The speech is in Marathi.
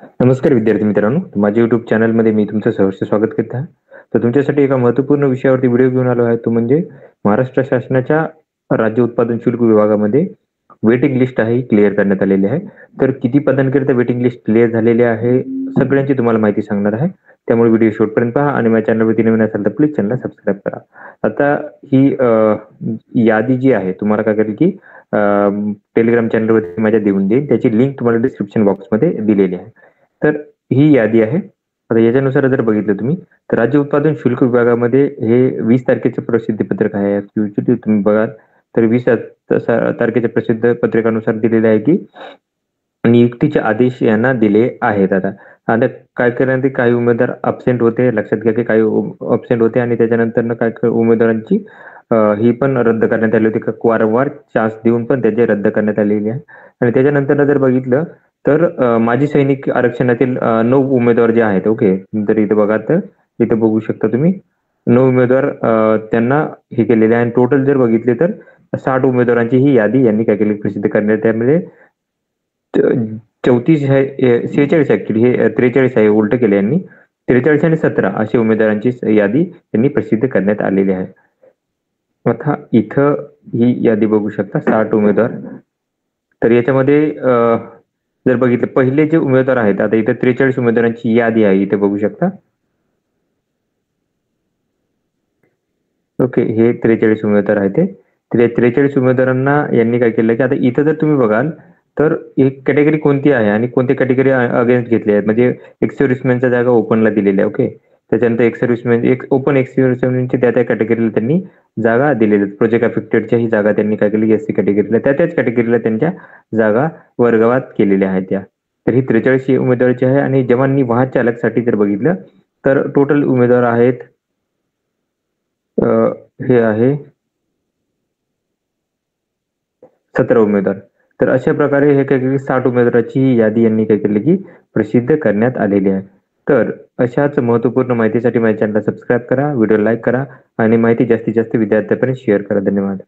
नमस्कार विद्यार्थी मित्रांनो, माझ्या YouTube चॅनलमध्ये मी तुमचं सहर्ष स्वागत करत आहे. तर तुमच्यासाठी एका महत्त्वपूर्ण विषयावरती व्हिडिओ घेऊन आलो आहे, तो म्हणजे महाराष्ट्र शासनाच्या राज्य उत्पादन शुल्क विभागामध्ये वेटिंग लिस्ट आहे, क्लिअर करण्यात आलेली आहे. तर किती पदांकरिता वेटिंग लिस्ट क्लिअर झालेली आहे, सगळ्यांची तुम्हाला माहिती सांगणार आहे. त्यामुळे व्हिडिओ शेवटपर्यंत पहा आणि माझ्या चॅनलवरती नवीन असाल तर प्लीज चॅनलला सबस्क्राईब करा. आता ही यादी जी आहे तुम्हाला काय करेल की टेलिग्राम चॅनलवरती माझ्या देऊन देईल. त्याची लिंक तुम्हाला डिस्क्रिप्शन बॉक्समध्ये दिलेली आहे. तर ही यादी आहे. आता याच्यानुसार जर बघितलं तुम्ही तर राज्य उत्पादन शुल्क विभागामध्ये हे 20 तारखेचं प्रसिद्धी पत्रक आहे. ॲक्च्युअली तुम्ही बघाल तर 20 तारखेच्या प्रसिद्ध पत्रकानुसार दिलेले आहे की नियुक्तीचे आदेश यांना दिले आहेत. आता काय करणार ते काही उमेदवार अब्सेंट होते. लक्षात घ्या की काही अब्सेंट होते आणि त्याच्यानंतर काय उमेदवारांची ही पण रद्द करण्यात आली होती. वारंवार चान्स देऊन पण त्याचे रद्द करण्यात आलेली आहे. आणि त्याच्यानंतर जर बघितलं तर माजी सैनिक आरक्षणातील 9 उमेदवार जे आहेत. ओके, तर इथे बघा तर इथे बघू शकता तुम्ही 9 उमेदवार त्यांना हे केलेले आहे. आणि टोटल जर बघितले तर 60 उमेदवारांची ही यादी यांनी काय केली प्रसिद्ध करण्यात. त्यामध्ये 34 आहे 46 ऍक्च्युली हे 43 आहे उलट केले यांनी. 43 आणि 17 अशी उमेदवारांची यादी यांनी प्रसिद्ध करण्यात आलेली आहे. आता इथं ही यादी बघू शकता 60 उमेदवार. तर याच्यामध्ये जर बघितलं पहिले जे उमेदवार आहेत, आता इथे 43 उमेदवारांची यादी आहे, इथे बघू शकता. ओके, हे 43 उमेदवार आहेत. ते 43 उमेदवारांना यांनी काय केलं की आता इथं जर तुम्ही बघाल तर एक कॅटेगरी कोणती आहे आणि कोणती कॅटेगरी अगेन्स्ट घेतली आहेत. म्हणजे एक्स सर्व्हिसमॅनच्या जागा ओपनला दिलेल्या आहे. ओके, त्याच्यानंतर एक्स सर्व्हिसमॅन ओपन एक्स सर्व्हिसमॅनची त्या कॅटेगरीला त्यांनी जागा दिलेल्या आहेत. प्रोजेक्ट अफेक्टेडच्या ही जागा त्यांनी काय केली एससी कॅटेगरीला त्याच कॅटेगरीला त्यांच्या जागा वर्गवात केलेल्या आहेत त्या. तर ही 43 उमेदवाराची आहे. आणि जवानी वाहन चालकसाठी जर बघितलं तर टोटल उमेदवार आहेत हे आहे 17 उमेदवार. तर अशा प्रकारे हे काय केली 60 उमेदवाराची यादी यांनी काय केली की प्रसिद्ध करण्यात आलेली आहे. तर अशाच महत्त्वपूर्ण माहितीसाठी माझ्या चॅनलला सबस्क्राईब करा, व्हिडिओ लाईक करा आणि माहिती जास्तीत जास्त विद्यार्थ्यांपर्यंत शेअर करा. धन्यवाद.